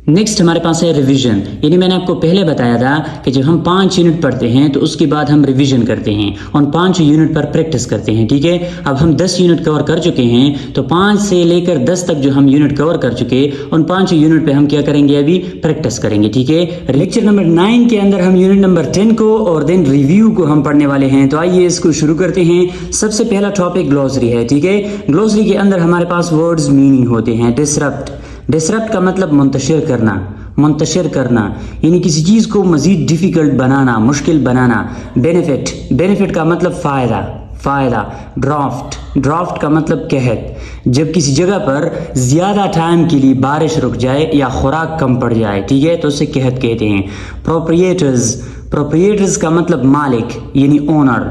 Next हमारे पास है रिवीजन, यानी मैंने आपको पहले बताया था कि जब हम 5 यूनिट पढ़ते हैं तो उसके बाद हम रिवीजन करते हैं, उन 5 यूनिट पर प्रैक्टिस करते हैं। ठीक है, अब हम 10 यूनिट कवर कर चुके हैं, तो 5 से लेकर 10 तक जो हम यूनिट कवर कर चुके, उन 5 यूनिट पे हम क्या करेंगे, अभी प्रैक्टिस करेंगे। ठीक है, लेक्चर नंबर 9 के अंदर हम यूनिट नंबर 10 को और देन रिव्यू को हम पढ़ने वाले हैं। तो आइए इसको शुरू करते हैं। सबसे पहला टॉपिक ग्लोसरी है। ठीक है, ग्लोसरी के अंदर हमारे पास वर्ड्स मीनिंग होते हैं। डिसरप्ट, डिसरप्ट का मतलब मुंतशिर करना, मुंतशिर करना, यानी किसी चीज़ को मज़ीद डिफ़िकल्ट बनाना, मुश्किल बनाना। बेनिफिट, बेनिफिट का मतलब फ़ायदा, फ़ायदा। ड्राफ्ट, ड्राफ्ट का मतलब कहत, जब किसी जगह पर ज़्यादा टाइम के लिए बारिश रुक जाए या खुराक कम पड़ जाए, ठीक है, तो उसे कहत कहते हैं। प्रोप्रिएटर्स, प्रोप्रिएटर्स का मतलब मालिक यानी ओनर।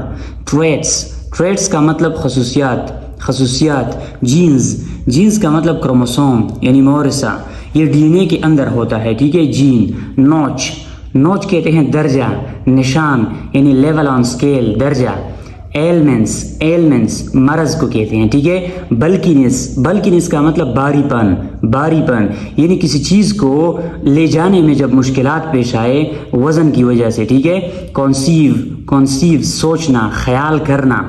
ट्रेट्स, ट्रेट्स का मतलब खसूसियात, खसूसियात। जीन्स, जीन्स का मतलब क्रोमोसोम यानी मौरसा, ये डीएनए के अंदर होता है। ठीक है, जीन। नॉच, नॉच कहते हैं दर्जा, निशान यानी लेवल ऑन स्केल, दर्जा। एलमेंट्स, एलमेंट्स मरज को कहते हैं। ठीक है, बल्कीनेस, बल्कीनेस का मतलब बारीपन, बारीपन यानी किसी चीज़ को ले जाने में जब मुश्किलात पेश आए वज़न की वजह से। ठीक है, कॉन्सीव, कॉन्सीव सोचना, ख्याल करना।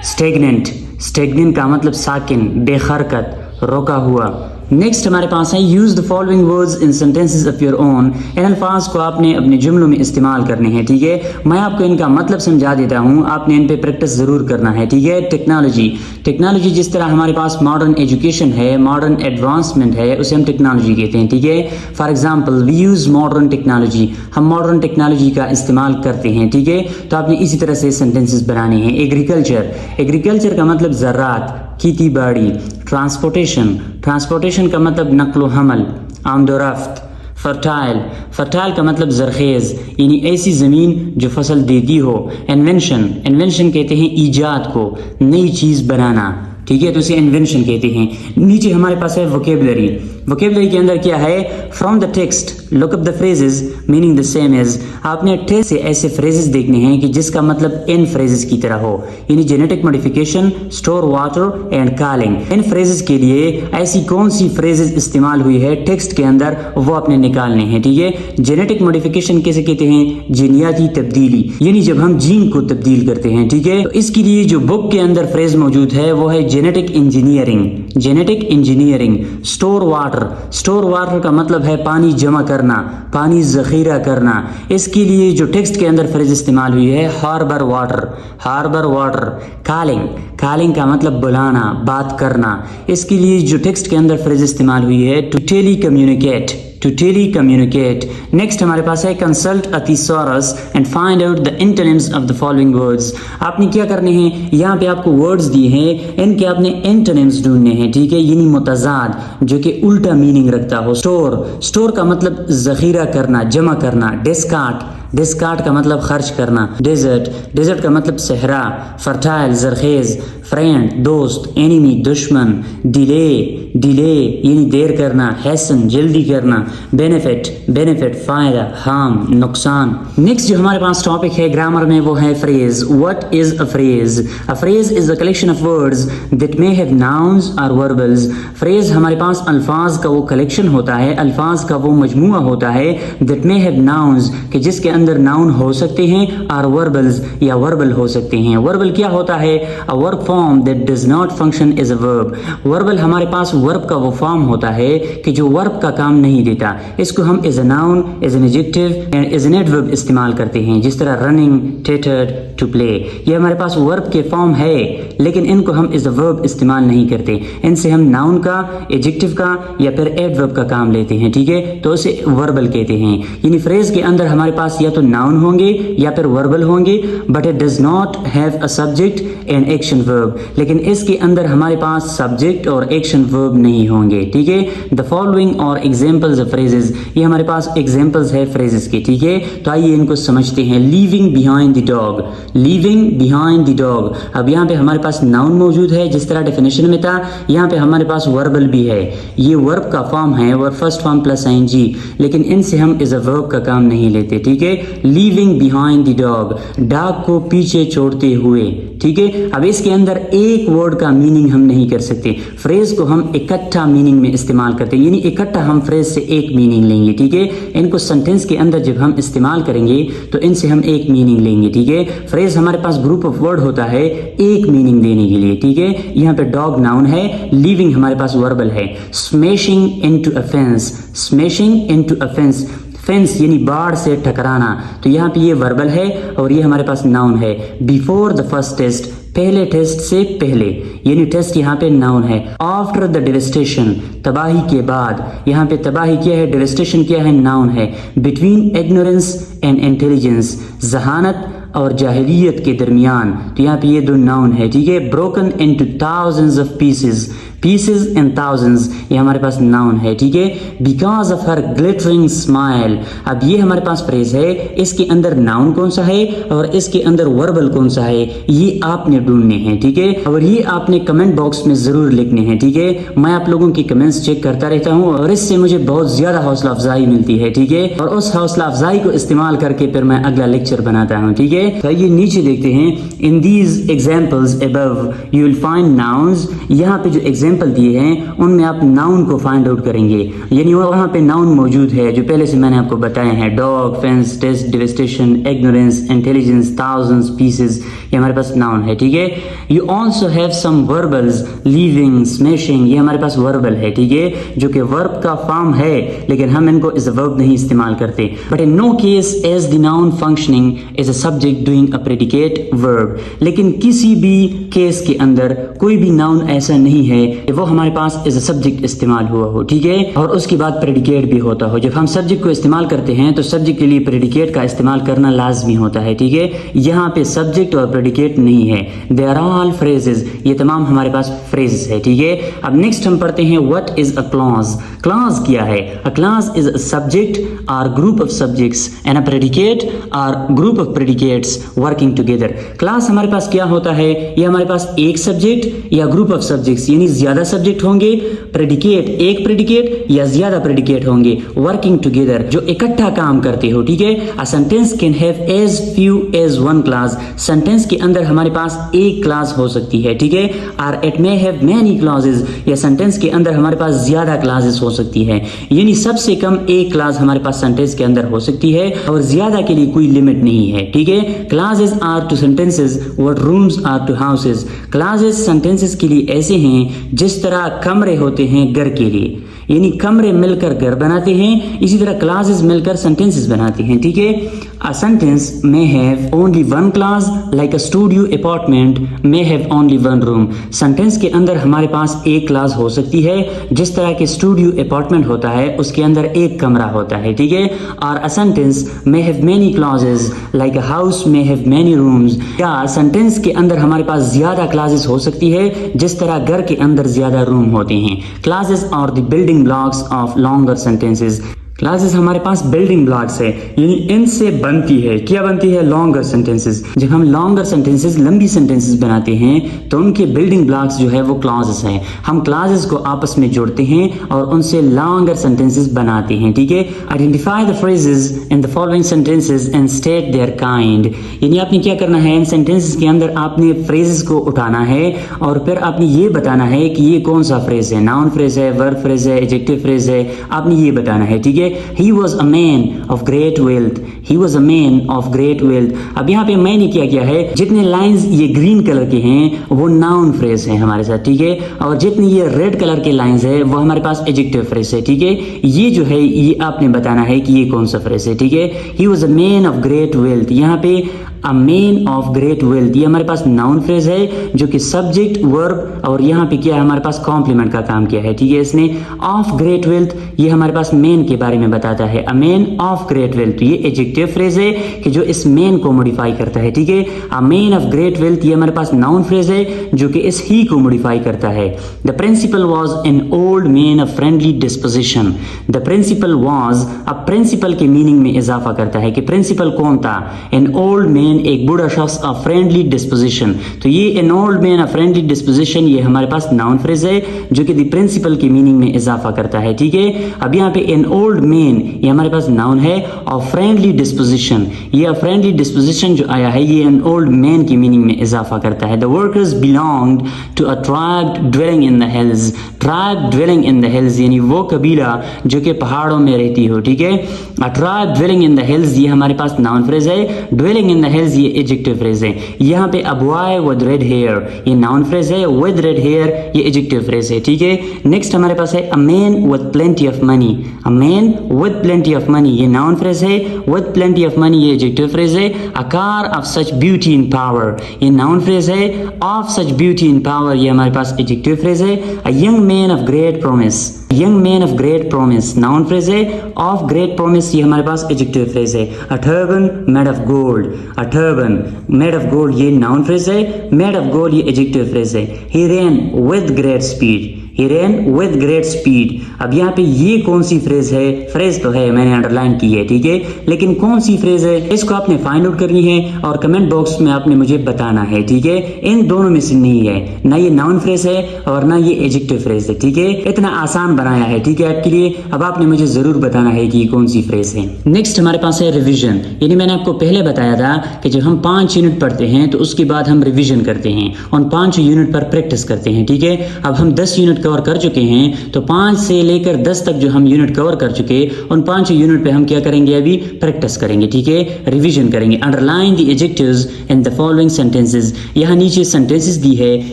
स्टेगनेंट, स्टेगनेंट का मतलब साकिन, बेहरकत, रोका हुआ। नेक्स्ट हमारे पास है use the following words in sentences of your own. इन अल्फाज को आपने अपने जुमलों में इस्तेमाल करने हैं। ठीक है, मैं आपको इनका मतलब समझा देता हूँ, आपने इन पे प्रैक्टिस ज़रूर करना है। ठीक है, टेक्नोलॉजी, टेक्नोलॉजी जिस तरह हमारे पास मॉडर्न एजुकेशन है, मॉडर्न एडवांसमेंट है, उसे हम टेक्नोलॉजी कहते हैं। ठीक है, for example we use modern technology, हम मॉडर्न टेक्नोलॉजी का इस्तेमाल करते हैं। ठीक है, तो आपने इसी तरह से सेंटेंसेस बनाने हैं। एग्रीकल्चर, एग्रीकल्चर का मतलब ज़राअत, खेती बाड़ी। ट्रांसपोर्टेशन, ट्रांसपोर्टेशन का मतलब नक्लो हमल, आमदोरफ्त। फर्टाइल, फर्टाइल का मतलब जरखेज़ यानी ऐसी ज़मीन जो फसल देती हो। इन्वेंशन, इन्वेंशन कहते हैं ईजाद को, नई चीज़ बनाना। ठीक है, तो इसे इन्वेंशन कहते हैं। नीचे हमारे पास है वोकेबलरी, वोकेबलरी के अंदर क्या है, from the text look up the phrases meaning the same as. आपने टेक्स्ट से ऐसे फ्रेजेस देखने हैं कि जिसका मतलब इन फ्रेजेस की तरह हो, यानी genetic modification, store water and calling. In phrases के लिए ऐसी कौन सी फ्रेजेस इस्तेमाल हुई है टेक्स्ट के अंदर, वो आपने निकालने हैं। ठीक है, जेनेटिक मॉडिफिकेशन कैसे कहते हैं, जीनियाती तब्दीली, यानी जब हम जीन को तब्दील करते हैं। ठीक है, तो इसके लिए जो बुक के अंदर फ्रेज मौजूद है वो है genetic engineering, genetic engineering. Store water, store water का मतलब है पानी जमा करना, पानी जखीरा करना। इसके लिए जो टेक्स्ट के अंदर फ्रेज इस्तेमाल हुई है harbour water, harbour water. Calling, calling का मतलब बुलाना, बात करना। इसके लिए जो टेक्स्ट के अंदर फ्रेज इस्तेमाल हुई है to telecommunicate, to telecommunicate. Next हमारे पास है consult a thesaurus and find out the antonyms of the following words. आपने क्या करने हैं, यहाँ पे आपको वर्ड्स दिए हैं, इनके आपने एंटोनिम्स ढूंढने हैं। ठीक है, यानी मुतजाद जो कि उल्टा मीनिंग रखता हो। स्टोर, स्टोर का मतलब जखीरा करना, जमा करना। डिस्कार्ट, डिस्कार्ट का मतलब खर्च करना। डेजर्ट, डेजर्ट का मतलब सहरा। फर्टाइल जरखेज। फ्रेंड दोस्त, एनिमी दुश्मन। डिले, डिले यानी देर करना। हैसन जल्दी करना। बेनिफिट, बेनिफिट फ़ायदा, हार्म नुकसान। नेक्स्ट जो हमारे पास टॉपिक है ग्रामर में वो है phrase. What is a phrase? A phrase is a collection of words that may have nouns और वर्बल्स। फ्रेज हमारे पास अल्फाज का वो कलेक्शन होता है, अल्फाज का वो मजमुआ होता है दैट मे हैव नाउन्स कि जिसके अंदर नाउन हो सकते हैं और वर्बल्स या वर्बल हो सकते हैं। वर्बल क्या होता है? A verb form that does not function as a verb. Verbal हमारे पास वर्ब का वो फॉर्म होता है कि जो वर्ब का काम नहीं देता। इसको हम as a noun, as an adjective and as an adverb इस्तेमाल करते हैं, जिस तरह रनिंग, टेटर्ड, टू प्ले। ये हमारे पास वर्ब के फॉर्म है, लेकिन इनको हम एज अ वर्ब इस्तेमाल नहीं करते। इनसे हम नाउन का, एडजेक्टिव का या फिर एडवर्ब का काम लेते हैं। ठीक है, तो उसे वर्बल कहते हैं। यानी फ्रेज के अंदर हमारे पास या तो नाउन होंगे या फिर वर्बल होंगे, but it does not have a subject and action verb. लेकिन इसके अंदर हमारे पास सब्जेक्ट और एक्शन वर्ब नहीं होंगे। ठीक है, द फॉलोइंग और एग्जांपल्स ऑफ फ्रेजेस, ये हमारे पास एग्जांपल्स है फ्रेजेस के। ठीक है, तो आइए इनको समझते हैं। Leaving behind the dog, leaving behind the dog. अब यहाँ पे हमारे पास नाउन मौजूद है जिस तरह डेफिनेशन में था, यहाँ पे हमारे पास वर्बल भी है। ये वर्ब का फॉर्म है, verb first form plus ING, लेकिन इनसे हम एज अ वर्ब का काम नहीं लेते। ठीक है, leaving behind the dog, dog को पीछे छोड़ते हुए, ठीक है। अब इसके अंदर एक वर्ड का मीनिंग हम नहीं कर सकते, फ्रेज को हम इकट्ठा मीनिंग में इस्तेमाल करते हैं, यानी इकट्ठा हम फ्रेज से एक मीनिंग लेंगे, ठीक है। इनको सेंटेंस के अंदर जब हम इस्तेमाल करेंगे तो इनसे हम एक मीनिंग लेंगे, ठीक है। फ्रेज हमारे पास ग्रुप ऑफ वर्ड होता है एक मीनिंग देने के लिए, ठीक है। यहाँ पे डॉग नाउन है, लिविंग हमारे पास वर्बल है। Smashing into a fence, smashing into a fence, fence यानी बाढ़ से टकराना, तो यहाँ पे ये वर्बल है और ये हमारे पास नाउन है। बिफोर द फर्स्ट टेस्ट, पहले टेस्ट से पहले, यानी टेस्ट यहाँ पे नाउन है। आफ्टर द डेविस्टेशन, तबाही के बाद, यहाँ पे तबाही क्या है, डेविस्टेशन क्या है, नाउन है। बिटवीन इग्नोरेंस एंड इंटेलिजेंस, जहानत और जाहिलियत के दरमियान, तो यहाँ पे ये दो नाउन है, ठीक है। Broken into thousands of pieces, pieces and thousands, ये हमारे पास नाउन है, ठीक है। Because of her glittering smile, अब ये हमारे पास फ्रेज है, इसके अंदर नाउन कौन सा है और इसके अंदर वर्बल कौन सा है, ये आपने ढूंढने हैं, ठीक है। और ये आपने कमेंट बॉक्स में जरूर लिखने हैं, ठीक है। मैं आप लोगों की कमेंट्स चेक करता रहता हूँ और इससे मुझे बहुत ज्यादा हौसला अफजाई मिलती है, ठीक है। और उस हौसला अफजाई को इस्तेमाल करके फिर मैं अगला लेक्चर बनाता हूँ, ठीक है। तो ये नीचे देखते हैं, in these examples above you will find nouns, यहाँ पे जो एग्जाम्पल दिए हैं उनमें आप नाउन को फाइंड आउट करेंगे, यानी वहां पे नाउन मौजूद है जो पहले से मैंने आपको बताए हैं। Dog, fence, test, devastation, ignorance, intelligence, thousands, pieces, ये हमारे पास नाउन है, ठीक है। You also have some verbals, leaving, smashing, ये हमारे पास वर्बल है, ठीक है, जो कि वर्ब का फॉर्म है लेकिन हम इनको एज अ वर्ब नहीं इस्तेमाल करते। But in no case as the noun functioning as a subject doing a predicate verb, लेकिन किसी भी केस के अंदर कोई भी नाउन ऐसा नहीं है वो हमारे पास एज अ सब्जेक्ट इस्तेमाल हुआ हो, ठीक है। और उसके बाद प्रेडिकेट भी होता हो। जब हम सब्जेक्ट को इस्तेमाल करते हैं तो सब्जेक्ट के लिए प्रेडिकेट का इस्तेमाल करना लाजमी होता है, ठीक है। यहाँ पे सब्जेक्ट और प्रेडिकेट नहीं है, दे आर ऑल फ्रेजेस, ये तमाम हमारे पास फ्रेजेस है, ठीक है। अब नेक्स्ट हम पढ़ते हैं what is a clause. Clause क्या है? A clause is a subject or group of subjects and a predicate or group of predicates working together. Class हमारे पास क्या होता है? ये हमारे पास एक सब्जेक्ट या ग्रुप ऑफ सब्जेक्ट्स, यानी ज्यादा सब्जेक्ट होंगे, प्रेडिकेट एक प्रेडिकेट या ज्यादा प्रेडिकेट होंगे, वर्किंग टुगेदर, जो इकट्ठा काम करते हो, ठीक है। A sentence can have as few as one clause, sentence के अंदर हमारे पास एक क्लास हो सकती है, ठीक है। और it may have many clauses, या सेंटेंस के अंदर हमारे पास ज्यादा क्लासेस हो सकती है, यानी सबसे कम एक क्लास हमारे पास सेंटेंस के अंदर हो सकती है और ज्यादा के लिए कोई लिमिट नहीं है, ठीक है। Clauses are to sentences what rooms are to houses. Clauses sentences के लिए ऐसे हैं जिस तरह कमरे होते हैं घर के लिए, यानी कमरे मिलकर घर बनाते हैं, इसी तरह क्लासेस मिलकर सेंटेंसेस बनाते हैं, ठीक है। A sentence may have only one class like a studio apartment may have only one room. Sentence के अंदर हमारे पास एक क्लास हो सकती है जिस तरह के स्टूडियो अपार्टमेंट होता है उसके अंदर एक कमरा होता है, ठीक है। और a sentence may have many clauses like a house may have many rooms. या सेंटेंस के अंदर हमारे पास ज्यादा क्लासेस हो सकती है जिस तरह घर के अंदर ज्यादा रूम होते हैं। Clauses are the building blocks of longer sentences। Clauses हमारे पास बिल्डिंग ब्लॉक्स है, यानी इनसे बनती है, क्या बनती है? Longer sentences. जब हम लॉन्गर सेंटेंसेस, लंबी सेंटेंसेस बनाते हैं तो उनके बिल्डिंग ब्लॉक्स जो है वो क्लॉजेस हैं। हम क्लॉजेस को आपस में जोड़ते हैं और उनसे लॉन्गर सेंटेंसेस बनाते हैं, ठीक है। Identify the phrases in the following sentences and state their kind, यानी आपने क्या करना है, इन सेंटेंसेस के अंदर आपने फ्रेजेस को उठाना है और फिर आपने ये बताना है कि ये कौन सा फ्रेज है, नाउन फ्रेज है, वर्ब फ्रेज है, एडजेक्टिव फ्रेज है, आपने ये बताना है, ठीक है। He was a man of great wealth, he was a man of great wealth। अब यहाँ पे मैंने क्या किया है, जितने लाइंस ये ग्रीन कलर के हैं वो नाउन फ्रेज है हमारे साथ, ठीक है। और जितने ये रेड कलर के लाइंस है वो हमारे पास एडजेक्टिव फ्रेज है, ठीक है। ये जो है ये आपने बताना है कि ये कौन सा फ्रेज है, ठीक है। He was a man of great wealth, यहाँ पे a man of great wealth, ये हमारे पास नाउन फ्रेज है जो कि सब्जेक्ट, वर्ब और यहाँ पे क्या है हमारे पास कॉम्प्लीमेंट का काम किया है, ठीक है। इसने ऑफ ग्रेट वेल्थ, ये हमारे पास मैन के बारे में बताता है, a man of great wealth, तो ये एडजेक्टिव फ्रेज है कि जो इस मैन को मॉडिफाई करता है, ठीक है। A man of great wealth, ये हमारे पास नाउन फ्रेज है जो कि इस ही को मॉडिफाई करता है। The principal was an old man of friendly disposition. The principal was, अब प्रिंसिपल के मीनिंग में इजाफा करता है कि प्रिंसिपल कौन था, एन ओल्ड मैन, एक बूढ़ा शख्स, ऑफ फ्रेंडली डिस्पोजिशन, तो ये an old man of friendly disposition ये हमारे पास नाउन फ्रेज है जो कि द प्रिंसिपल के मीनिंग में इजाफा करता है, ठीक है। अब यहाँ पे एन ओल्ड मैन, ये हमारे पास नाउन है। और फ्रेंडली डिस्पोजिशन, ये फ्रेंडली डिस्पोजिशन जो आया है ये एन ओल्ड मैन की मीनिंग में इजाफा करता है। The workers belonged to a tribe dwelling in the hills, tribe dwelling in the hills यानी वो कबीला जो कि पहाड़ों में रहती हो, ठीक है। A tribe dwelling in the hills ये हमारे पास नाउन फ्रेज है, ड्वेलिंग इन द हिल्स ये एडजेक्टिव फ्रेज है। यहाँ पे a boy with red hair ये नाउन फ्रेज है, विद रेड हेयर ये एडजेक्टिव फ्रेज है, ठीक है। नेक्स्ट हमारे पास है a man with plenty of money, a man with plenty of money ये नाउन फ्रेज है, विद प्लेंटी ऑफ मनी ये एडजेक्टिव फ्रेज है। A car of such beauty in power ये नाउन फ्रेज है, of such beauty in power ये हमारे पास adjective phrase है। A young man of great promise, young man of great promise noun phrase है, of great promise ये हमारे पास adjective phrase है। अ turban made of gold, a turban made of gold ये noun phrase है, made of gold ये adjective phrase है। ही ran with great speed, he ran with great speed। अब यहाँ पे ये कौन सी फ्रेज है, फ्रेज तो है मैंने अंडरलाइन की है, ठीक है, लेकिन कौन सी फ्रेज है इसको आपने फाइंड आउट करनी है और कमेंट बॉक्स में आपने मुझे बताना है, ठीक है। इन दोनों में से नहीं है, ना ये नाउन फ्रेज है और ना ये एडजेक्टिव फ्रेज है, ठीक है। इतना आसान बनाया है, ठीक है, आपके लिए। अब आपने मुझे जरूर बताना है कि कौन सी फ्रेज है। नेक्स्ट हमारे पास है रिविजन, यानी मैंने आपको पहले बताया था कि जब हम 5 यूनिट पढ़ते हैं तो उसके बाद हम रिविजन करते हैं, उन 5 यूनिट पर प्रैक्टिस करते हैं, ठीक है। अब हम 10 यूनिट कवर कर चुके हैं तो 5 से लेकर 10 तक जो हम यूनिट कवर कर चुके उन 5 यूनिट पे हम क्या करेंगे, अभी प्रैक्टिस करेंगे, ठीक है, रिवीजन करेंगे। Underline the adjectives in the following sentences, यहाँ नीचे सेंटेंसेस दी है,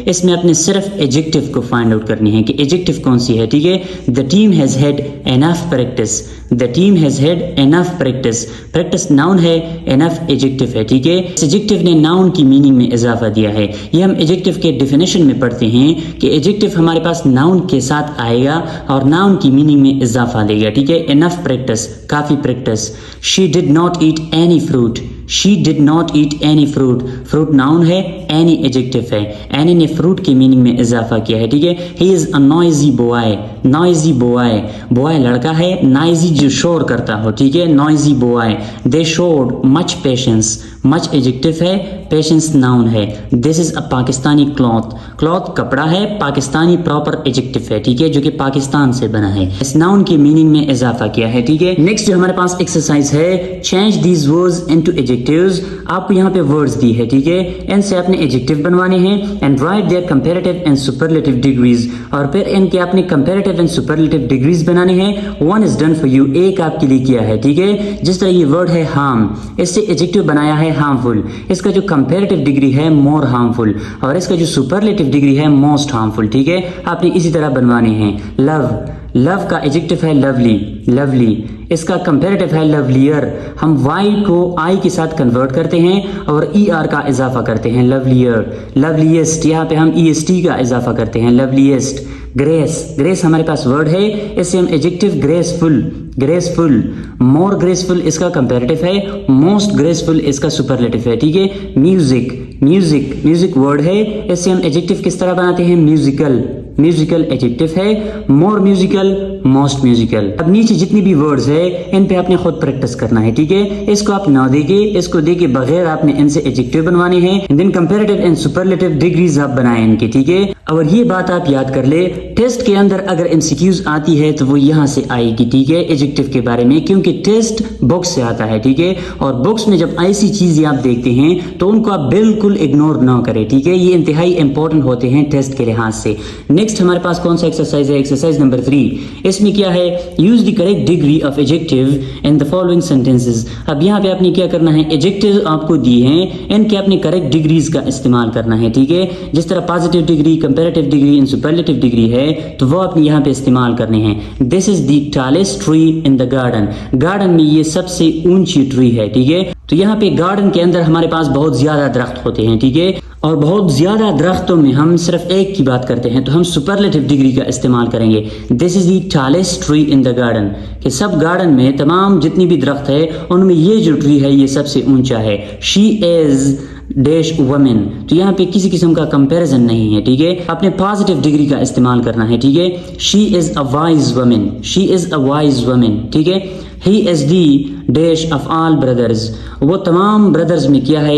इसमें अपने सिर्फ एडजेक्टिव को फाइंड आउट करनी है कि एडजेक्टिव कौन सी है, ठीक है। The team has had enough practice, the team has had enough practice, practice noun है, एनफ एडजेक्टिव है, ठीक है। इस एडजेक्टिव ने नाउन की मीनिंग में इजाफा दिया है। ये हम एडजेक्टिव के डेफिनेशन में पढ़ते हैं कि एडजेक्टिव हमारे पास नाउन के साथ आएगा और नाउन की मीनिंग में इजाफा देगा, ठीक है। एनफ प्रैक्टिस, काफी practice. She did not eat any fruit, she did not eat any fruit, fruit noun है, एनी एडजेक्टिव है, एनी ने फ्रूट की मीनिंग में इजाफा किया है, ठीक है। He is a noisy boy, noisy boy, boy लड़का है, नॉइजी जो शोर करता हो, ठीक है, noisy boy. They showed much patience, much adjective है, पेशेंस नाउन है। This is a Pakistani cloth, cloth कपड़ा है, पाकिस्तानी प्रॉपर एडजेक्टिव है, ठीक है, जो कि पाकिस्तान से बना है। इस नाउन की मीनिंग में इजाफा किया है, ठीक है। नेक्स्ट जो हमारे पास एक्सरसाइज है, change these words into adjectives. आपको यहाँ पे वर्ड्स दी है, ठीक है, इनसे आपने एडजेक्टिव बनवाने हैं and write their comparative and superlative degrees, और फिर इनके आपने कंपैरेटिव एंड सुपरलेटिव डिग्रीज बनाने हैं। One is done for you, एक आपके लिए किया है, ठीक है। जिस तरह ये वर्ड है हार्म, इससे एडजेक्टिव बनाया है हार्मफुल, इसका जो कंपैरेटिव डिग्री है मोर हार्मफुल और इसका जो सुपरलेटिव डिग्री है मोस्ट हार्मफुल, ठीक है। आपने इसी तरह बनवाने हैं। लव, लव का एडजेक्टिव है लवली, लवली, इसका कंपैरेटिव है लवलियर। हम वाई को आई के साथ कन्वर्ट करते हैं और ई आर का इजाफा करते हैं, लवलियर। लवलीएस्ट, यहाँ पे हम ई एस टी का इजाफा करते हैं, लवलीएस्ट। ग्रेस, ग्रेस हमारे पास वर्ड है, इससे हम एडजेक्टिव ग्रेसफुल, ग्रेसफुल। मोर ग्रेसफुल इसका कंपैरेटिव है, मोस्ट ग्रेसफुल इसका सुपरलेटिव है, ठीक है। म्यूजिक, म्यूजिक, म्यूजिक वर्ड है, इससे हम एडजेक्टिव किस तरह बनाते हैं, म्यूजिकल, म्यूजिकल एडजेक्टिव है, मोर म्यूजिकल, मोस्ट म्यूजिकल। अब नीचे जितनी भी वर्ड्स है इन पे आपने खुद प्रैक्टिस करना है, ठीक है। इसको आप ना देके, इसको देके बगैर आपने इनसे एडजेक्टिव बनवाने हैं, then comparative and superlative degrees आप बनाए इनके, ठीक है। और ये बात आप याद कर ले, टेस्ट के अंदर अगर एमसीक्यूज आती है तो वो यहाँ से आएगी, ठीक है, एडजेक्टिव के बारे में, क्योंकि टेस्ट बुक्स से आता है, ठीक है। और बुक्स में जब ऐसी चीजें आप देखते हैं तो उनको आप बिल्कुल इग्नोर ना करें, ठीक है। ये इंतहाई इंपॉर्टेंट होते हैं टेस्ट के लिहाज से। नेक्स्ट हमारे पास कौन सा एक्सरसाइज है, एक्सरसाइज नंबर 3। इसमें क्या है, use the correct degree of adjective in the following sentences. अब यहाँ पे आपने क्या करना है, एडजेक्टिव आपको दिए हैं, इनके आपने करेक्ट डिग्रीज का इस्तेमाल करना है, ठीक है। जिस तरह positive degree, comparative degree and superlative degree है तो वो आपने यहाँ पे इस्तेमाल करने हैं। This is the tallest tree in the garden, garden में ये सबसे ऊंची ट्री है, ठीक है। तो यहाँ पे गार्डन के अंदर हमारे पास बहुत ज्यादा दरख्त होते हैं, ठीक है, और बहुत ज्यादा दरख्तों में हम सिर्फ एक की बात करते हैं तो हम सुपरलेटिव डिग्री का इस्तेमाल करेंगे। This is the tallest tree in the garden, कि सब गार्डन में तमाम जितनी भी दरख्त है उनमें ये जो ट्री है ये सबसे ऊंचा है। शी इज डैश वुमेन, तो यहाँ पे किसी किस्म का कंपैरिजन नहीं है, ठीक है। अपने पॉजिटिव डिग्री का इस्तेमाल करना है, ठीक है। She is a wise women, she is a wise women, ठीक है। He is the dash of all brothers, वो तमाम ब्रदर्स में क्या है,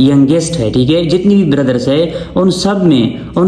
यंगेस्ट है, ठीक है। जितनी भी ब्रदर्स है उन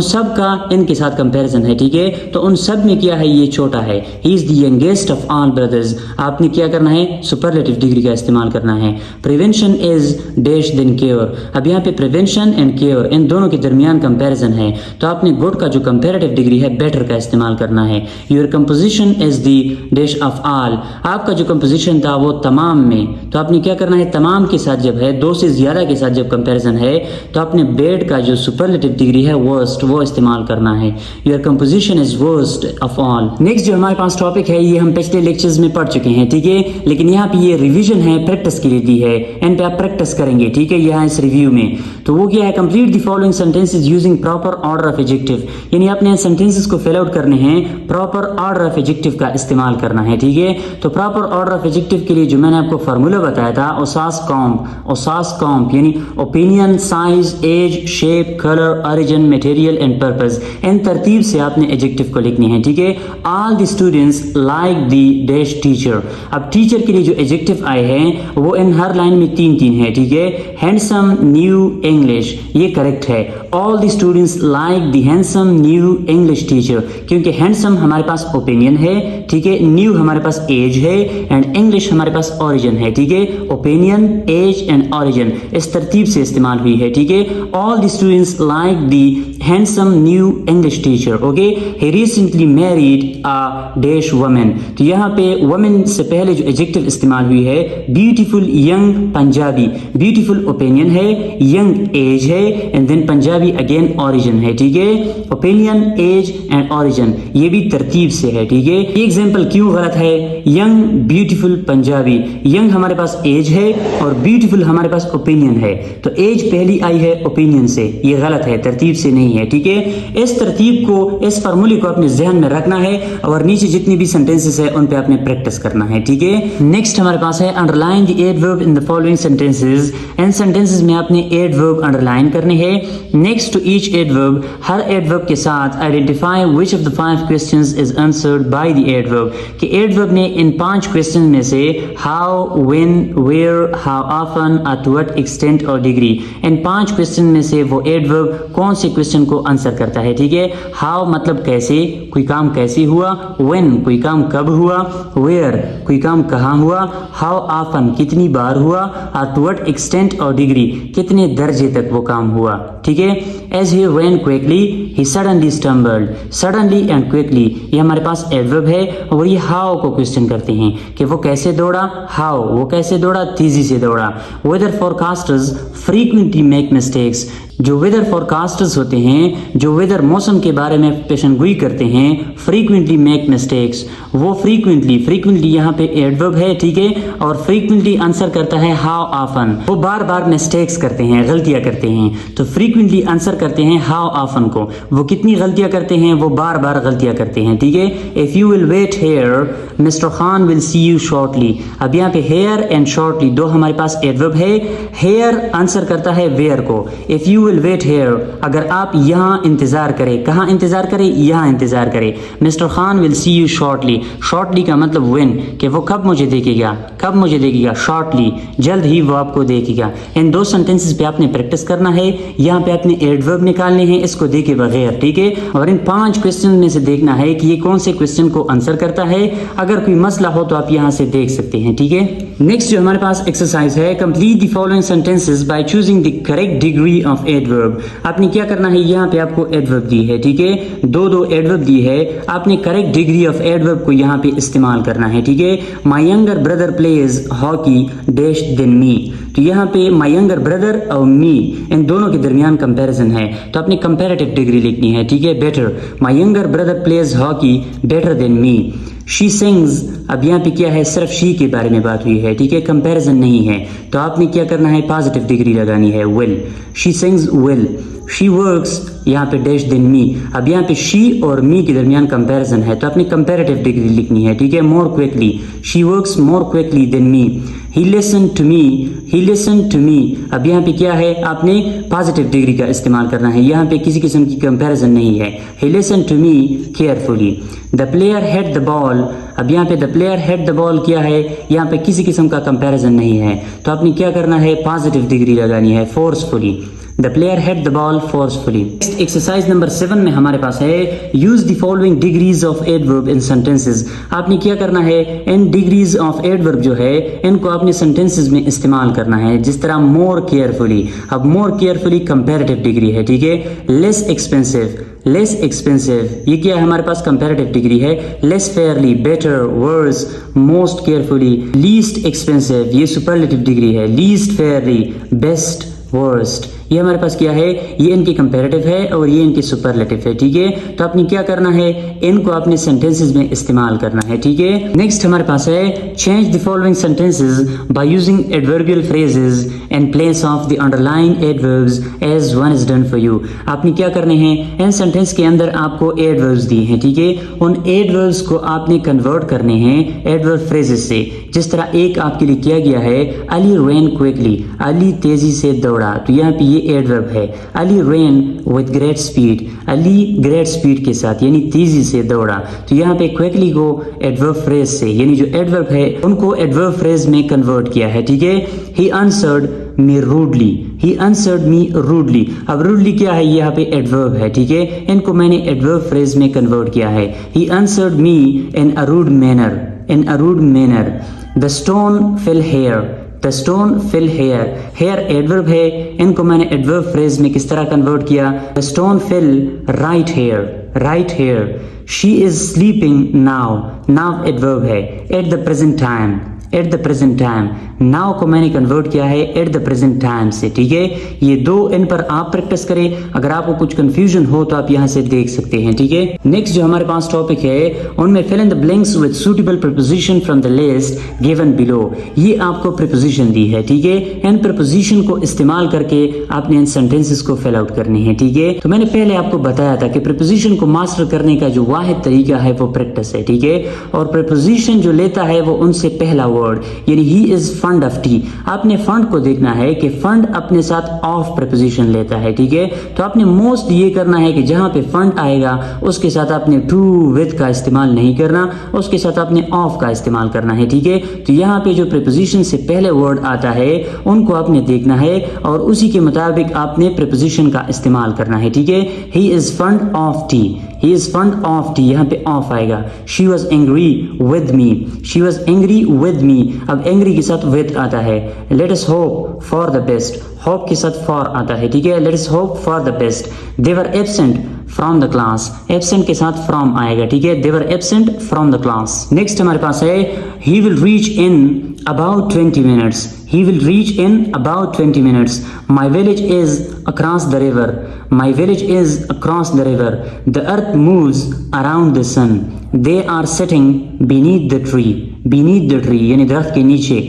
सब का इनके साथ कंपैरिजन है, ठीक है। तो उन सब में क्या है, ये छोटा है। He is the youngest of all brothers. आपने क्या करना है, सुपरलेटिव डिग्री का इस्तेमाल करना है। Prevention is dash than cure. अब यहाँ पे प्रिवेंशन एंड क्योर इन दोनों के दरमियान कंपैरिजन है, तो आपने गुड का जो कंपैरेटिव डिग्री है बेटर का इस्तेमाल करना है। Your composition is the dash of all. आपका जो कंपोजिशन था वो तमाम में, तो आपने क्या करना है, तमाम के साथ जब है, दो से ज्यादा के साथ जब कंपैरिजन है, तो आपने बेड का जो सुपरलेटिव डिग्री है वर्स्ट वो इस्तेमाल करना है। Your composition is worst of all. Next जो हमारे पास टॉपिक है ये हम पिछले लेक्चर्स में पढ़ चुके हैं, ठीक है, लेकिन यहाँ पे ये रिवीजन है, प्रैक्टिस के लिए दी है, इन पे आप प्रैक्टिस करेंगे, ठीक है, यहाँ इस रिव्यू में। तो वो क्या है, complete the following sentences using proper order of adjective, यानी आपने सेंटेंसेस को फिल आउट करने हैं, प्रॉपर ऑर्डर ऑफ एडजेक्टिव का इस्तेमाल करना है, ठीक है। तो प्रॉपर ऑर्डर ऑफ एडजेक्टिव के लिए जो मैंने आपको फार्मूला बताया था, ओसास कॉम्प यानी opinion, size, age, shape, colour, origin, material and purpose, इन तरतीब से आपने एडजेक्टिव को लिखनी है, ठीक है। All the students like the dash teacher. अब टीचर के लिए जो एडजेक्टिव आए हैं वो इन हर लाइन में तीन है, ठीक है। हैंडसम, न्यू, इंग्लिश, ये करेक्ट है। All the students like the handsome new English teacher, क्योंकि हैंडसम हमारे पास ओपिनियन है, ठीक है, न्यू हमारे पास एज है एंड इंग्लिश हमारे पास ओरिजिन है, ठीक है। ओपिनियन, एज एंड ओरिजिन इस तरतीब से इस्तेमाल हुई है, ठीक है। All the students like the handsome new English teacher, okay. He recently married a dash woman. तो यहाँ पे वुमन से पहले जो एडजेक्टिव इस्तेमाल हुई है, beautiful young Punjabi, beautiful opinion है, यंग एज है and then Punjabi again origin है, ठीक है। ओपिनियन, एज एंड ओरिजिन ये भी तरतीब से है, ठीक है। ये एग्जांपल क्यों गलत है, यंग ब्यूटीफुल पंजाबी, यंग हमारे पास एज है और ब्यूटीफुल हमारे पास ओपिनियन है, तो एज पहली आई है ओपिनियन से, ये गलत है, तरतीब से नहीं है, ठीक है। इस तरतीब को, इस फार्मूले को अपने जहन में रखना है और नीचे जितनी भी सेंटेंसेस है उन पे आपने प्रैक्टिस करना है, ठीक है। नेक्स्ट हमारे पास है underline the adverb in the following sentences. इन सेंटेंसेस में आपने एडवर्ब अंडरलाइन करने हैं। नेक्स्ट टू ईच एडवर्ब, हर एडवर्ब के साथ identify which of the 5 questions is answered by the adverb, कि एडवर्ब ने इन 5 क्वेश्चन में से how, when, where, how often, at what extent और डिग्री, इन 5 क्वेश्चन में से वो एडवर्ब कौन से क्वेश्चन को आंसर करता है, ठीक है। हाउ मतलब कैसे, कोई काम कैसे हुआ, व्हेन कोई काम कब हुआ, वेयर कोई काम कहाँ हुआ, हाउ ऑफन कितनी बार हुआ, एट व्हाट एक्सटेंट और डिग्री कितने दर्जे तक वो काम हुआ, ठीक है। As he ran quickly, he suddenly stumbled, suddenly and quickly ये हमारे पास एडवर्ब है और ये हाउ को क्वेश्चन करते हैं कि वो कैसे दौड़ा, हाउ वो कैसे दौड़ा, तेजी से दौड़ा। वेदर फोरकास्टर्स frequently make mistakes, जो वेदर फोरकास्टर्स होते हैं, जो वेदर मौसम के बारे में पेशनगोई करते हैं, फ्रीक्वेंटली मेक मिस्टेक्स, वो फ्रीक्वेंटली यहाँ पे एडवर्ब है, ठीक है, और फ्रीक्वेंटली आंसर करता है हाउ ऑफन, वो बार बार मिस्टेक्स करते हैं, गलतियाँ करते हैं, तो फ्रीक्वेंटली आंसर करते हैं हाउ ऑफन को, वो कितनी गलतियाँ करते हैं, वो बार बार गलतियाँ करते हैं, ठीक है। If you will wait here mister Khan will see you shortly, अब यहाँ पे हेयर एंड शॉर्टली दो हमारे पास एडवर्ब है। हेयर आंसर करता है वेयर को, if you will wait here अगर आप यहाँ इंतजार करें, कहाँ इंतजार करें, यहाँ इंतजार करें। Mister Khan will see you shortly, shortly का मतलब व्हेन, कि वो कब मुझे देखेगा, कब मुझे देखेगा, शॉर्टली जल्द ही वो आपको देखेगा। इन दो सेंटेंसेस पे आपने प्रैक्टिस करना है, यहाँ पे आपने एडवर्ब निकालने हैं इसको देखे बगैर, ठीक है। और इन 5 क्वेश्चन में से देखना है कि ये कौन से क्वेश्चन को आंसर करता है, अगर कोई मसला हो तो आप यहाँ से देख सकते हैं, ठीक है। नेक्स्ट जो हमारे पास एक्सरसाइज है, complete the following sentences by choosing the correct degree of adverb. आपने क्या करना है, यहाँ पे आपको एडवर्ब दी है, ठीक है, दो एडवर्ब दी है, आपने करेक्ट डिग्री ऑफ एडवर्ब को यहाँ पे इस्तेमाल करना है, ठीक है। My younger brother pledge hockey dash than me, तो यहाँ पे माई यंगर ब्रदर और मी इन दोनों के दरमियान कंपैरिजन है, तो आपने कंपैरेटिव डिग्री लिखनी है, ठीक है। Better, my younger brother pledge hockey better than me. She sings, अब यहाँ पे क्या है, सिर्फ शी के बारे में बात हुई है, ठीक है, कंपैरिजन नहीं है, तो आपने क्या करना है, पॉजिटिव डिग्री लगानी है, will, she sings will. She works, यहाँ पे डैश देन मी, अब यहाँ पे शी और मी के दरमियान कंपैरिजन है, तो आपने कंपैरेटिव डिग्री लिखनी है, ठीक है। More quickly, she works more quickly than me. He listen to me, he listen to me, अब यहाँ पे क्या है, आपने पॉजिटिव डिग्री का इस्तेमाल करना है, यहाँ पे किसी किस्म की कंपैरिजन नहीं है। He listen to me carefully. The player head the ball, अब यहाँ पे the player head the ball क्या है, यहाँ पे किसी किस्म का कंपैरिजन नहीं है, तो आपने क्या करना है, पॉजिटिव डिग्री लगानी है, forcefully. The player hit the ball forcefully. Next, exercise number 7 में हमारे पास है use the following degrees of adverb in sentences. आपने क्या करना है, इन degrees of adverb जो है इनको आपने sentences में इस्तेमाल करना है, जिस तरह more carefully। अब more carefully comparative degree है, ठीक है। less expensive, less expensive ये क्या है हमारे पास, comparative degree है। less fairly, better, worse, most carefully, least expensive ये superlative degree है। least fairly, best, worst ये हमारे पास क्या है, ये इनकी कंपैरेटिव है और ये इनकी सुपरलेटिव है, ठीक है। तो आपने क्या करना है, इनको अपने सेंटेंसेस में इस्तेमाल करना है, ठीक है। नेक्स्ट हमारे पास है change the following sentences by using adverbial phrases in place of the underlying adverbs as one is done for you. आपने क्या करने हैं, इन सेंटेंस के अंदर आपको एडवर्ब्स दिए हैं, ठीक है। उन एडवर्ब्स को आपने कन्वर्ट करने हैं एडवर्ब फ्रेजेस से, जिस तरह एक आपके लिए किया गया है, अली रैन क्विकली, अली तेजी से दौड़ा, तो यहाँ पे ये एडवर्ब है। Ali ran with great speed, Ali great speed के साथ यानी तेजी से दौड़ा, तो यहाँ पे क्विकली को एडवर्ब फ्रेज से यानी जो एडवर्ब है उनको एडवर्ब फ्रेज में कन्वर्ट किया है, ठीक है। He answered me rudely, he answered me rudely. अब रूडली क्या है, यहाँ पे एडवर्ब है, ठीक है। इनको मैंने एडवर्ब फ्रेज में कन्वर्ट किया है। He answered me in a rude manner, in a rude manner. The stone fell here, the stone fell here, here adverb है, इनको मैंने एडवर्ब फ्रेज में किस तरह कन्वर्ट किया, the stone fell right here, right here. She is sleeping now, now adverb है, at the present time, at the present time. Now को मैंने कन्वर्ट किया है एट द प्रेजेंट टाइम से, ठीक है। ये दो इन पर आप प्रैक्टिस करें, अगर आपको कुछ कंफ्यूजन हो तो आप यहाँ से देख सकते हैं, ठीक है। नेक्स्ट जो हमारे पास टॉपिक है उनमें fill in the blanks with suitable preposition from the list given below. ये आपको प्रीपोजिशन दी है, ठीक है। इन प्रीपोजिशन को इस्तेमाल करके आपने इन सेंटेंसेस को फिल आउट करनी है, ठीक है। तो मैंने पहले आपको बताया था कि प्रीपोजिशन को मास्टर करने का जो वाहिद तरीका है वो प्रैक्टिस है, ठीक है। और प्रीपोजिशन जो लेता है वो उनसे पहला वर्ड यानी he is fund of T, आपने फंड को देखना है कि फंड अपने साथ ऑफ प्रीपोजिशन लेता है, ठीक है। तो आपने मोस्ट ये करना है कि जहां पे फंड आएगा उसके साथ आपने टू विद का इस्तेमाल नहीं करना, उसके साथ आपने ऑफ का इस्तेमाल करना है, ठीक है। तो यहाँ पे जो प्रीपोजिशन से पहले वर्ड आता है उनको आपने देखना है और उसी के मुताबिक आपने प्रीपोजिशन का इस्तेमाल करना है, ठीक है। He is fund of T, he is fund of T, यहाँ पे ऑफ आएगा। She was angry with me, she was angry with me. अब एंग्री के साथ विद आता है। Let us hope for the best, hope के साथ फॉर आता है, ठीक है। Let us hope for the best. They were absent from the class, absent के साथ फ्रॉम आएगा, ठीक है। दे वर absent from the class. Next हमारे पास है he will reach in about 20 minutes, he will reach in about 20 minutes. My village is across the river, my village is across the river. The earth moves around the sun. They are sitting beneath the tree, beneath the tree यानी दरख्त के नीचे।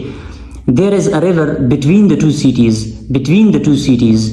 There is a river between the two cities, between the two cities.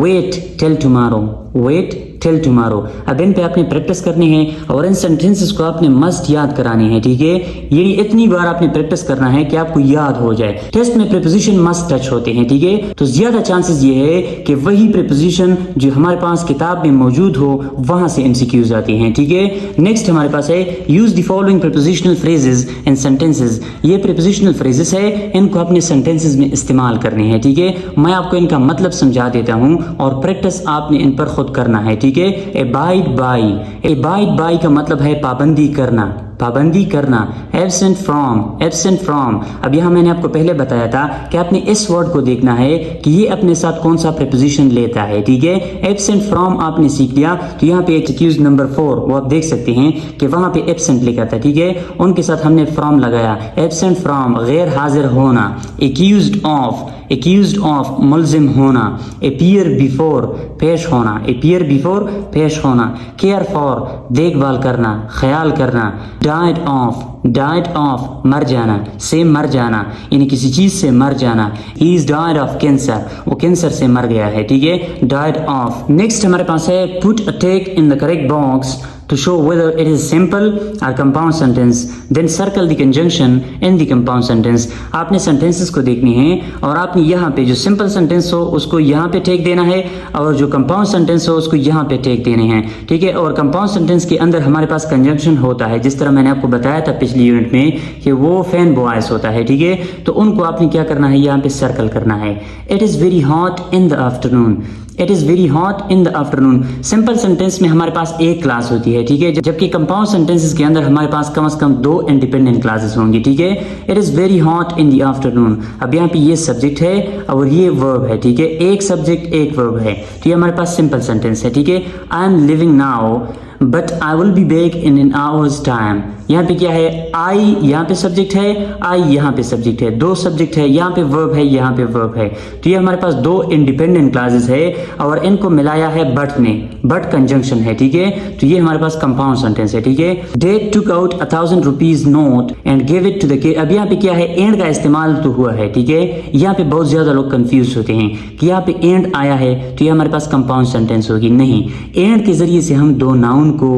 Wait till tomorrow, wait till tomorrow। अब इन पे आपने practice करनी है और इन सेंटेंसेस को आपने मस्ट याद कराने हैं, ठीक है। ये इतनी बार आपने प्रैक्टिस करना है कि आपको याद हो जाए। टेस्ट में प्रीपोजिशन मस्ट टच होते हैं, ठीक है। तो ज्यादा चांसेस ये है कि वही प्रीपोजिशन जो हमारे पास किताब में मौजूद हो वहां से एमसीक्यूज आते हैं, ठीक है। नेक्स्ट हमारे पास है use the following prepositional phrases in sentences. ये प्रीपोजिशनल फ्रेजेस है, इनको अपने सेंटेंसेस में इस्तेमाल करने हैं, ठीक है। मैं आपको इनका मतलब समझा देता हूं और प्रैक्टिस आपने इन पर खुद करना है, ठीक है। Abide by, abide by का मतलब है पाबंदी करना, पाबंदी करना। Absent from, absent from. अब यहाँ मैंने आपको पहले बताया था कि आपने इस वर्ड को देखना है कि ये अपने साथ कौन सा प्रीपोजिशन लेता है, ठीक है। एब्सेंट फ्रॉम आपने सीख लिया, तो यहाँ पे एक्सक्यूज नंबर 4 वो आप देख सकते हैं कि वहां पे एब्सेंट लिखा था, ठीक है। उनके साथ हमने फ्रॉम लगाया। एब्सेंट फ्रॉम गैर हाजिर होना। एक्यूज्ड ऑफ, एक्यूज्ड ऑफ मुल्जिम होना। अपीयर बिफोर पेश होना, अपीयर बिफोर पेश होना। केयर फॉर देखभाल करना, ख्याल करना। डाइड ऑफ, डाइड ऑफ मर जाना, से मर जाना यानी किसी चीज से मर जाना। He is died of cancer, वो कैंसर से मर गया है, ठीक है। Died of. नेक्स्ट हमारे पास है put a tick in the correct box to show whether it is simple or compound sentence, then circle the conjunction in the compound sentence. आपने sentences को देखनी है और आपने यहाँ पे जो simple sentence हो उसको यहाँ पे टेक देना है और जो compound sentence हो उसको यहाँ पे टेक देने हैं, ठीक है। और compound sentence के अंदर हमारे पास conjunction होता है, जिस तरह मैंने आपको बताया था पिछली यूनिट में कि वो fan boys होता है, ठीक है। तो उनको आपने क्या करना है, यहाँ पे सर्कल करना है। It is very hot in the afternoon. It is very hot in the afternoon. Simple sentence में हमारे पास एक क्लास होती है, ठीक है, जबकि कंपाउंड सेंटेंसेस के अंदर हमारे पास कम से कम 2 इंडिपेंडेंट क्लासेस होंगी, ठीक है। It is very hot in the afternoon. अब यहाँ पे ये सब्जेक्ट है और ये वर्ब है, ठीक है। एक सब्जेक्ट एक वर्ब है, तो ये हमारे पास सिंपल सेंटेंस है, ठीक है। I am living now but I will be back in an hour's time. यहाँ पे क्या है, I यहाँ पे सब्जेक्ट है, I यहाँ पे सब्जेक्ट है, 2 सब्जेक्ट है, यहाँ पे वर्ब है, यहाँ पे वर्ब है। तो ये हमारे पास 2 इंडिपेंडेंट क्लासेस है और इनको मिलाया है बट ने, बट कंजंक्शन है, ठीक है। तो ये हमारे पास कंपाउंड सेंटेंस है, ठीक है। Dad took out 1,000 rupees note and gave it to the kid. अब यहाँ पे क्या है, एंड का इस्तेमाल तो हुआ है, ठीक है। यहाँ पे बहुत ज्यादा लोग कंफ्यूज होते हैं कि यहाँ पे एंड आया है तो ये हमारे पास कंपाउंड सेंटेंस होगी, नहीं। एंड के जरिए से हम 2 नाउन को,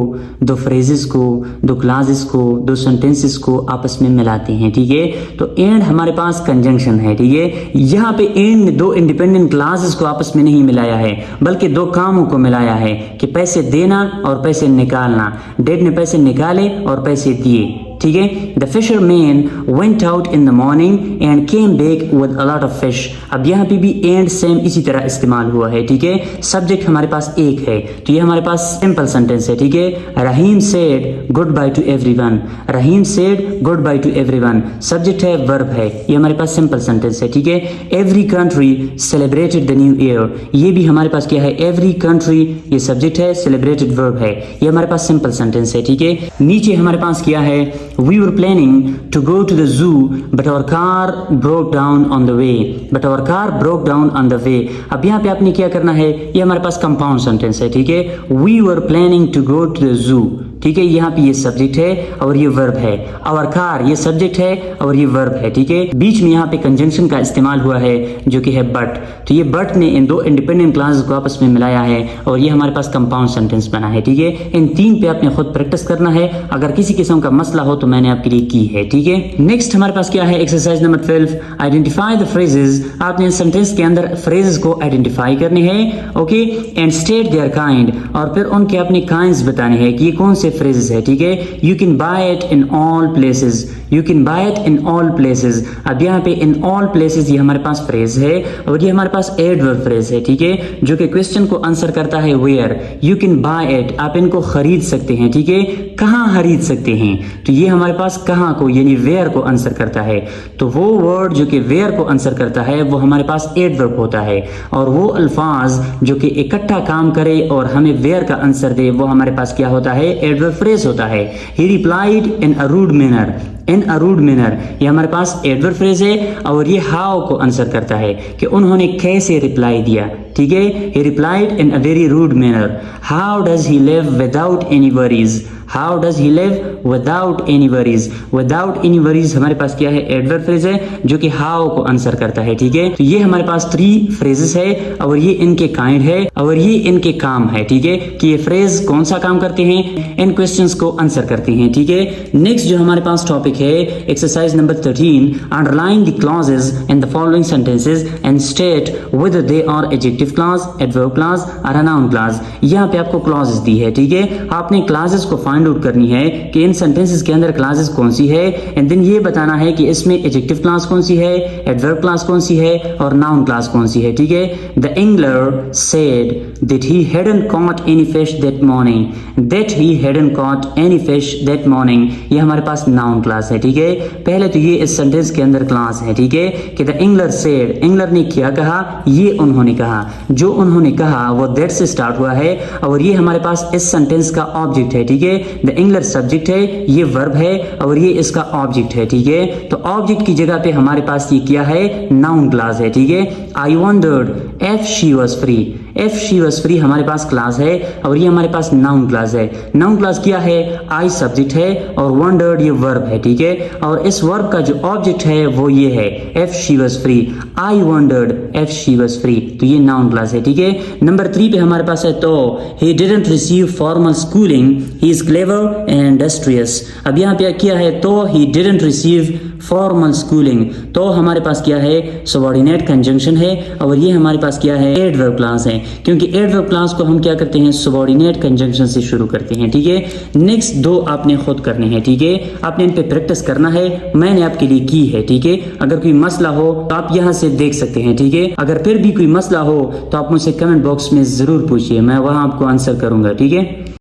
2 फ्रेजेस को, 2 क्लासेस को, 2 सेंटेंसेस को आपस में मिलाते हैं, ठीक है। तो एंड हमारे पास कंजंक्शन है, ठीक है। यहाँ पे एंड ने 2 इंडिपेंडेंट क्लासेस को आपस में नहीं मिलाया है बल्कि 2 कामों को मिलाया है कि पैसे देना और पैसे निकालना। डैड ने पैसे निकाले और पैसे दिए, ठीक है। The fisherman went out in the morning and came back with a lot of fish. अब यहाँ पे भी एंड सेम इसी तरह इस्तेमाल हुआ है, ठीक है। सब्जेक्ट हमारे पास एक है तो ये हमारे पास सिंपल सेंटेंस है, ठीक है। Rahim said goodbye to everyone. Rahim said goodbye to everyone, subject है, वर्ब है, ये हमारे पास सिंपल सेंटेंस है, ठीक है। Every country celebrated the new year, ये भी हमारे पास क्या है, एवरी कंट्री, ये सब्जेक्ट है, सेलिब्रेटेड वर्ब है, ये हमारे पास सिंपल सेंटेंस है, ठीक है। नीचे हमारे पास क्या है, we were planning to go to the zoo but our car broke down on the way. But our car broke down on the way. अब यहाँ पे आपने क्या करना है, ये हमारे पास कंपाउंड सेंटेंस है, ठीक है। We were planning to go to the zoo, ठीक है। यहाँ पे ये सब्जेक्ट है और ये वर्ब है। आवर कार, ये सब्जेक्ट है और ये वर्ब है, ठीक है। बीच में यहाँ पे कंजंक्शन का इस्तेमाल हुआ है जो कि है बट, तो ये बट ने इन 2 इंडिपेंडेंट क्लासेस को आपस में मिलाया है और ये हमारे पास कंपाउंड सेंटेंस बना है, ठीक है। इन 3 पे आपने खुद प्रैक्टिस करना है, अगर किसी किस्म का मसला हो तो मैंने आपके लिए की है, ठीक है। नेक्स्ट हमारे पास क्या है, exercise number 12, identify the phrases. आपने सेंटेंस के अंदर फ्रेजेस को आइडेंटिफाई करने हैं, okay, and state their kind, और फिर उनके अपने काइंड्स बताने हैं कि ये कौन से फ्रेजेस है, ठीक है। You can buy it in all places, you can buy it in all places. अब यहाँ पे इन ऑल प्लेसेस ये हमारे पास फ्रेज है और ये हमारे पास एडवर्ब फ्रेज है, ठीक है, जो कि क्वेश्चन को आंसर करता है where. You can buy it, आप इनको खरीद सकते हैं, ठीक है। कहाँ खरीद सकते हैं, तो ये हमारे पास कहाँ को यानी वेयर को आंसर करता है। तो वो वर्ड जो कि वेयर को आंसर करता है वो हमारे पास एडवर्ब होता है और वो अल्फाज जो कि इकट्ठा काम करे और हमें वेयर का आंसर दे वो हमारे पास क्या होता है, एडवर्ब फ्रेज होता है। He replied in a rude manner, in a rude manner, ये हमारे पास एडवर्ब फ्रेज है और ये हाउ को आंसर करता है कि उन्होंने कैसे रिप्लाई दिया, ठीक है। He replied in a very rude manner. How does he live without any worries, how does he live without any worries. Without any worries हमारे पास क्या है, एडवर्ब फ्रेज है जो कि हाउ को आंसर करता है, ठीक है। तो ये हमारे पास 3 फ्रेजेस है और ये इनके काइंड है और ये इनके काम है, ठीक है, कि ये फ्रेज कौन सा काम करते हैं, इन क्वेश्चंस को आंसर करते हैं, ठीक है। नेक्स्ट जो हमारे पास टॉपिक है exercise number 13, underline the clauses in the following sentences and state whether they are adjective clause, adverb clause और नाउन क्लॉज। यहाँ पे आपको क्लॉजेस दी है, ठीक है। आपने क्लॉजेस को फाइंड आउट करनी है कि इन सेंटेंसेस के अंदर क्लॉजेस कौन सी है एंड देन ये बताना है कि इसमें एडजेक्टिव क्लॉज कौन सी है, एडवर्ब क्लॉज कौन सी है और नाउन क्लॉज कौन सी है, ठीक है। The angler said that he hadn't caught any fish that morning, that he hadn't caught any fish that morning, ये हमारे पास नाउन क्लास है, ठीक है। पहले तो ये इस सेंटेंस के अंदर क्लास है, ठीक है, कि द एंगलर सेड, एंगलर ने क्या कहा, ये उन्होंने कहा, जो उन्होंने कहा वो दैट से स्टार्ट हुआ है और ये हमारे पास इस सेंटेंस का ऑब्जेक्ट है, ठीक है। द एंगलर सब्जेक्ट है, ये वर्ब है और ये इसका ऑब्जेक्ट है, ठीक है। तो ऑब्जेक्ट की जगह पे हमारे पास ये क्या है, नाउन क्लास है, ठीक है। आई wandered if she was free, F she was free हमारे पास क्लास है और ये हमारे पास नाउन क्लास है। नाउन क्लास क्या है, आई सब्जेक्ट है और वंडर्ड ये वर्ब है, ठीक है। और इस वर्ब का जो ऑब्जेक्ट है वो ये है F she was free, I wandered F she was free, तो ये नाउन क्लास है, ठीक है। नंबर 3 पे हमारे पास है तो he didn't receive formal schooling, he is clever and industrious. अब यहाँ पे क्या है, तो he didn't receive formal schooling, तो हमारे पास क्या है, सबऑर्डिनेट कंजंक्शन है और ये हमारे पास क्या है, एडवर्ब क्लास है, क्योंकि एडवर्ब क्लास को हम क्या करते हैं, सबऑर्डिनेट कंजंक्शन से शुरू करते हैं, ठीक है। नेक्स्ट 2 आपने खुद करने हैं, ठीक है, आपने इन पे प्रैक्टिस करना है, मैंने आपके लिए की है, ठीक है। अगर कोई मसला हो तो आप यहाँ से देख सकते हैं, ठीक है। अगर फिर भी कोई मसला हो तो आप मुझसे कमेंट बॉक्स में जरूर पूछिए, मैं वहां आपको आंसर करूंगा, ठीक है।